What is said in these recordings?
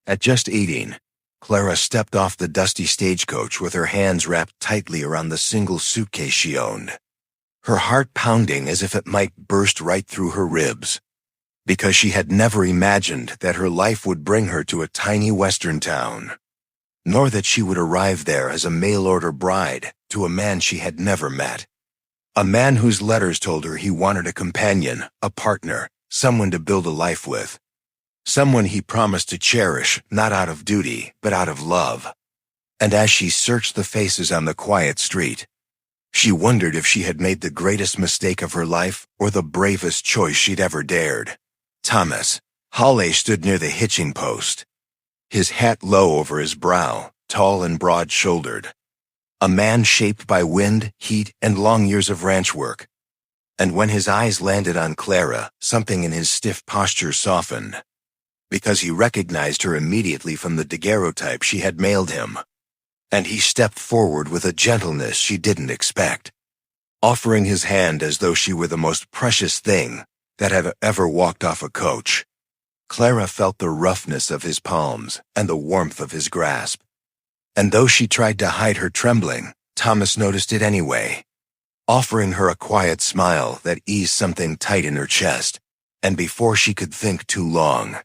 At just eating, Clara stepped off the dusty stagecoach with her hands wrapped tightly around the single suitcase she owned, her heart pounding as if it might burst right through her ribs, because she had never imagined that her life would bring her to a tiny western town, nor that she would arrive there as a mail-order bride to a man she had never met. A man whose letters told her he wanted a companion, a partner, someone to build a life with. Someone he promised to cherish, not out of duty, but out of love. And as she searched the faces on the quiet street, she wondered if she had made the greatest mistake of her life or the bravest choice she'd ever dared. Thomas Hawley stood near the hitching post, his hat low over his brow, tall and broad-shouldered. A man shaped by wind, heat, and long years of ranch work. And when his eyes landed on Clara, something in his stiff posture softened, because he recognized her immediately from the daguerreotype she had mailed him. And he stepped forward with a gentleness she didn't expect, offering his hand as though she were the most precious thing that had ever walked off a coach. Clara felt the roughness of his palms and the warmth of his grasp. And though she tried to hide her trembling, Thomas noticed it anyway, offering her a quiet smile that eased something tight in her chest. And before she could think too long,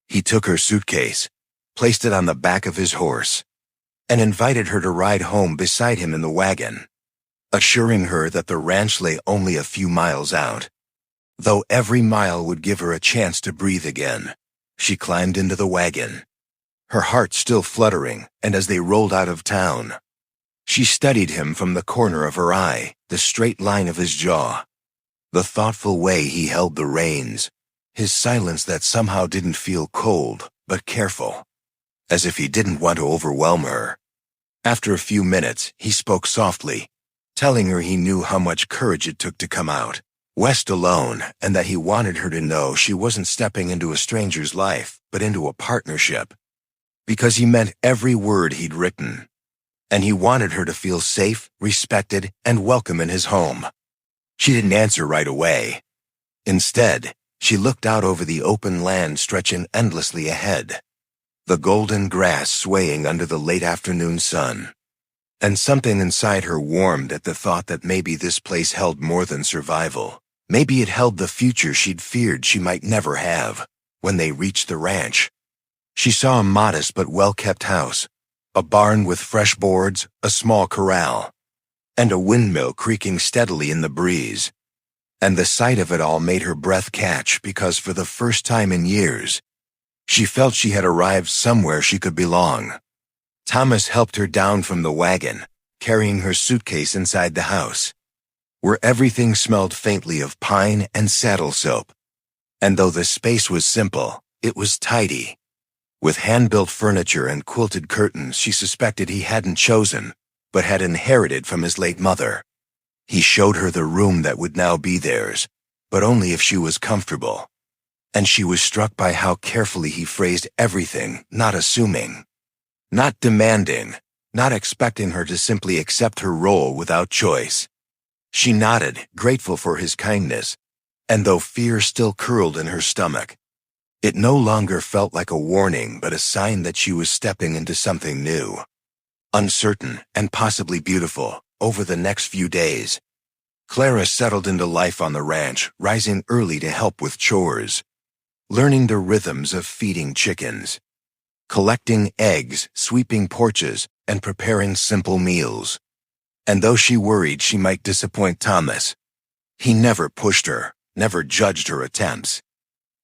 he took her suitcase, placed it on the back of his horse, and invited her to ride home beside him in the wagon, assuring her that the ranch lay only a few miles out. Though every mile would give her a chance to breathe again, she climbed into the wagon, her heart still fluttering, and as they rolled out of town, she studied him from the corner of her eye, the straight line of his jaw, the thoughtful way he held the reins, his silence that somehow didn't feel cold, but careful, as if he didn't want to overwhelm her. After a few minutes, he spoke softly, telling her he knew how much courage it took to come out west alone, and that he wanted her to know she wasn't stepping into a stranger's life, but into a partnership. Because he meant every word he'd written, and he wanted her to feel safe, respected, and welcome in his home. She didn't answer right away. Instead, she looked out over the open land stretching endlessly ahead, the golden grass swaying under the late afternoon sun. And something inside her warmed at the thought that maybe this place held more than survival. Maybe it held the future she'd feared she might never have. When they reached the ranch, she saw a modest but well-kept house, a barn with fresh boards, a small corral, and a windmill creaking steadily in the breeze. And the sight of it all made her breath catch because for the first time in years, she felt she had arrived somewhere she could belong. Thomas helped her down from the wagon, carrying her suitcase inside the house, where everything smelled faintly of pine and saddle soap. And though the space was simple, it was tidy, with hand-built furniture and quilted curtains she suspected he hadn't chosen, but had inherited from his late mother. He showed her the room that would now be theirs, but only if she was comfortable. And she was struck by how carefully he phrased everything, not assuming, not demanding, not expecting her to simply accept her role without choice. She nodded, grateful for his kindness, and though fear still curled in her stomach, it no longer felt like a warning but a sign that she was stepping into something new, uncertain and possibly beautiful. Over the next few days, Clara settled into life on the ranch, rising early to help with chores, learning the rhythms of feeding chickens, collecting eggs, sweeping porches, and preparing simple meals. And though she worried she might disappoint Thomas, he never pushed her, never judged her attempts,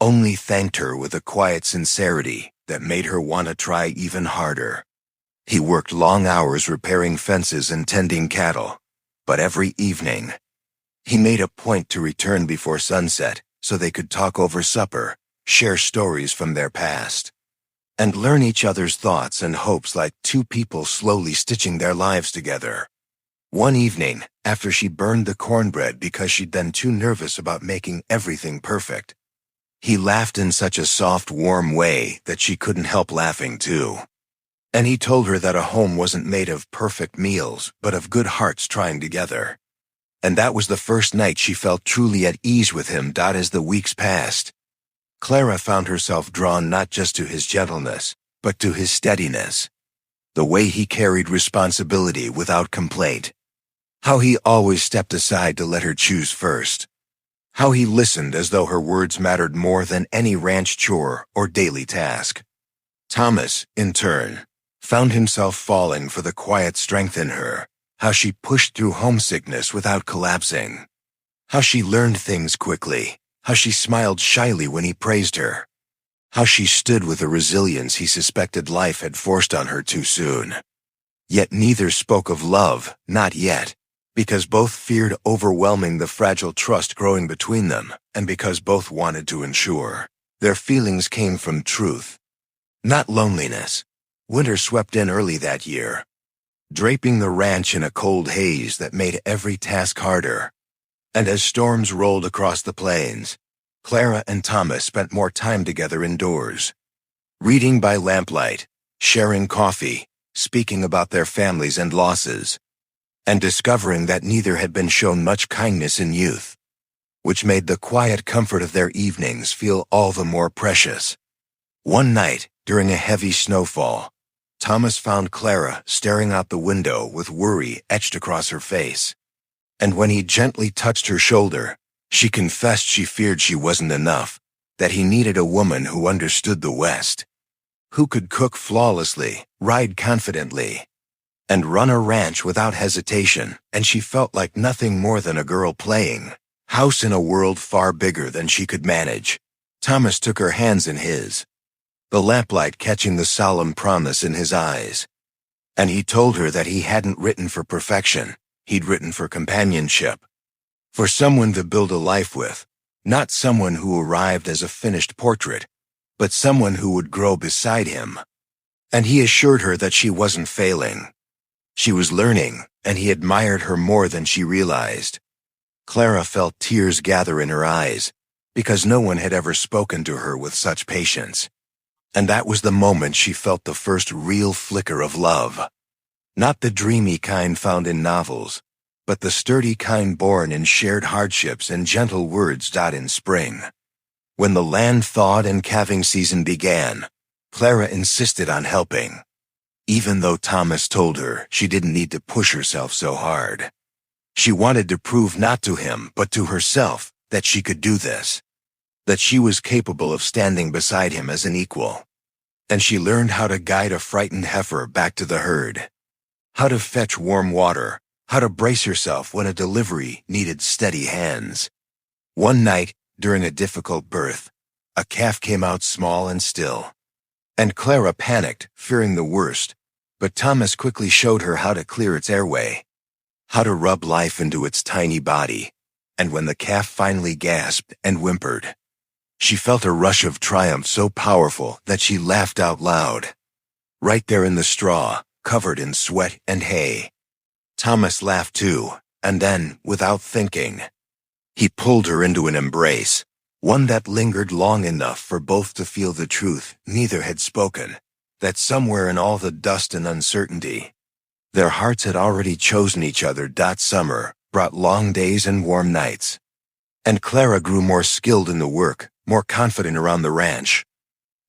only thanked her with a quiet sincerity that made her want to try even harder. He worked long hours repairing fences and tending cattle, but every evening, he made a point to return before sunset so they could talk over supper, share stories from their past, and learn each other's thoughts and hopes like two people slowly stitching their lives together. One evening, after she burned the cornbread because she'd been too nervous about making everything perfect, he laughed in such a soft, warm way that she couldn't help laughing too. And he told her that a home wasn't made of perfect meals, but of good hearts trying together. And that was the first night she felt truly at ease with him. As the weeks passed, Clara found herself drawn not just to his gentleness, but to his steadiness. The way he carried responsibility without complaint. How he always stepped aside to let her choose first. How he listened as though her words mattered more than any ranch chore or daily task. Thomas, in turn, found himself falling for the quiet strength in her, how she pushed through homesickness without collapsing. How she learned things quickly, how she smiled shyly when he praised her. How she stood with a resilience he suspected life had forced on her too soon. Yet neither spoke of love, not yet, because both feared overwhelming the fragile trust growing between them, and because both wanted to ensure their feelings came from truth, not loneliness. Winter swept in early that year, draping the ranch in a cold haze that made every task harder. And as storms rolled across the plains, Clara and Thomas spent more time together indoors, reading by lamplight, sharing coffee, speaking about their families and losses, and discovering that neither had been shown much kindness in youth, which made the quiet comfort of their evenings feel all the more precious. One night, during a heavy snowfall, Thomas found Clara staring out the window with worry etched across her face. And when he gently touched her shoulder, she confessed she feared she wasn't enough, that he needed a woman who understood the West, who could cook flawlessly, ride confidently, and run a ranch without hesitation, and she felt like nothing more than a girl playing house in a world far bigger than she could manage. Thomas took her hands in his, the lamplight catching the solemn promise in his eyes. And he told her that he hadn't written for perfection, he'd written for companionship. For someone to build a life with, not someone who arrived as a finished portrait, but someone who would grow beside him. And he assured her that she wasn't failing. She was learning, and he admired her more than she realized. Clara felt tears gather in her eyes, because no one had ever spoken to her with such patience. And that was the moment she felt the first real flicker of love. Not the dreamy kind found in novels, but the sturdy kind born in shared hardships and gentle words in spring. When the land thawed and calving season began, Clara insisted on helping, even though Thomas told her she didn't need to push herself so hard. She wanted to prove not to him but to herself that she could do this, that she was capable of standing beside him as an equal. And she learned how to guide a frightened heifer back to the herd, how to fetch warm water, how to brace herself when a delivery needed steady hands. One night, during a difficult birth, a calf came out small and still. And Clara panicked, fearing the worst, but Thomas quickly showed her how to clear its airway, how to rub life into its tiny body. And when the calf finally gasped and whimpered, she felt a rush of triumph so powerful that she laughed out loud. Right there in the straw, covered in sweat and hay. Thomas laughed too, and then, without thinking, he pulled her into an embrace, one that lingered long enough for both to feel the truth neither had spoken, that somewhere in all the dust and uncertainty, their hearts had already chosen each other. Summer brought long days and warm nights. And Clara grew more skilled in the work, more confident around the ranch,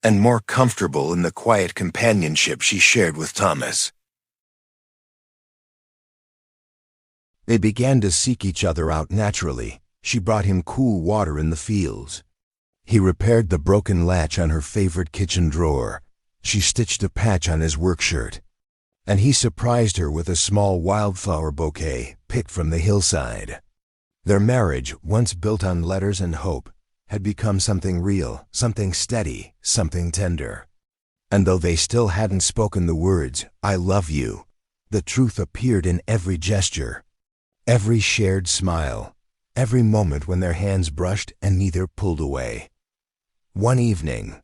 and more comfortable in the quiet companionship she shared with Thomas. They began to seek each other out naturally. She brought him cool water in the fields. He repaired the broken latch on her favorite kitchen drawer. She stitched a patch on his work shirt. And he surprised her with a small wildflower bouquet picked from the hillside. Their marriage, once built on letters and hope, had become something real, something steady, something tender. And though they still hadn't spoken the words, "I love you," the truth appeared in every gesture, every shared smile, every moment when their hands brushed and neither pulled away. One evening,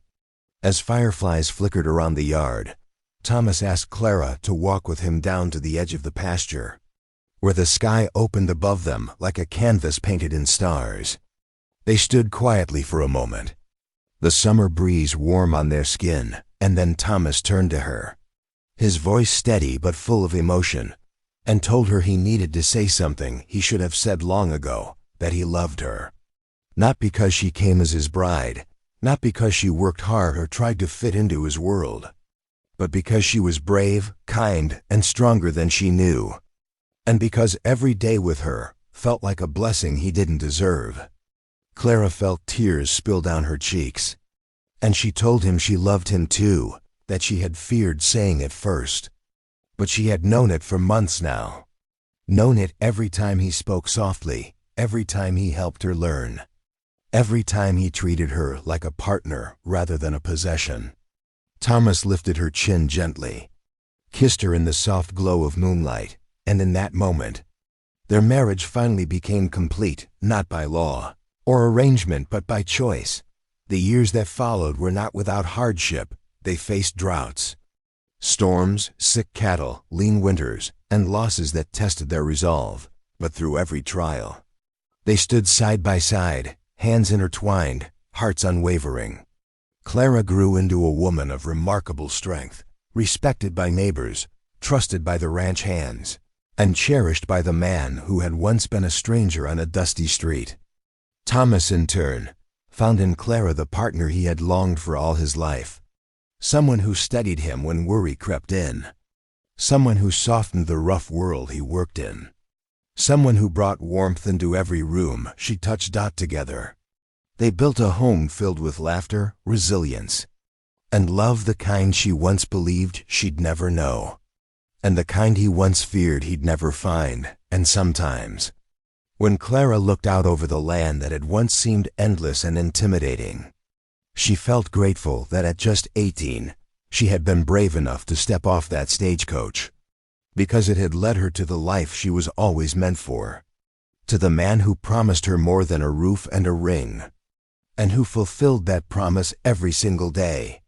as fireflies flickered around the yard, Thomas asked Clara to walk with him down to the edge of the pasture, where the sky opened above them like a canvas painted in stars. They stood quietly for a moment, the summer breeze warm on their skin, and then Thomas turned to her, his voice steady but full of emotion, and told her he needed to say something he should have said long ago, that he loved her. Not because she came as his bride, not because she worked hard or tried to fit into his world, but because she was brave, kind, and stronger than she knew. And because every day with her felt like a blessing he didn't deserve. Clara felt tears spill down her cheeks. And she told him she loved him too, that she had feared saying it first. But she had known it for months now. Known it every time he spoke softly, every time he helped her learn. Every time he treated her like a partner rather than a possession. Thomas lifted her chin gently, kissed her in the soft glow of moonlight, and in that moment, their marriage finally became complete, not by law or arrangement but by choice. The years that followed were not without hardship. They faced droughts, storms, sick cattle, lean winters, and losses that tested their resolve. But through every trial, they stood side by side, hands intertwined, hearts unwavering. Clara grew into a woman of remarkable strength, respected by neighbors, trusted by the ranch hands, and cherished by the man who had once been a stranger on a dusty street. Thomas, in turn, found in Clara the partner he had longed for all his life. Someone who steadied him when worry crept in. Someone who softened the rough world he worked in. Someone who brought warmth into every room she touched. Together, they built a home filled with laughter, resilience, and love, the kind she once believed she'd never know, and the kind he once feared he'd never find. And sometimes, when Clara looked out over the land that had once seemed endless and intimidating, she felt grateful that at just 18, she had been brave enough to step off that stagecoach, because it had led her to the life she was always meant for, to the man who promised her more than a roof and a ring, and who fulfilled that promise every single day.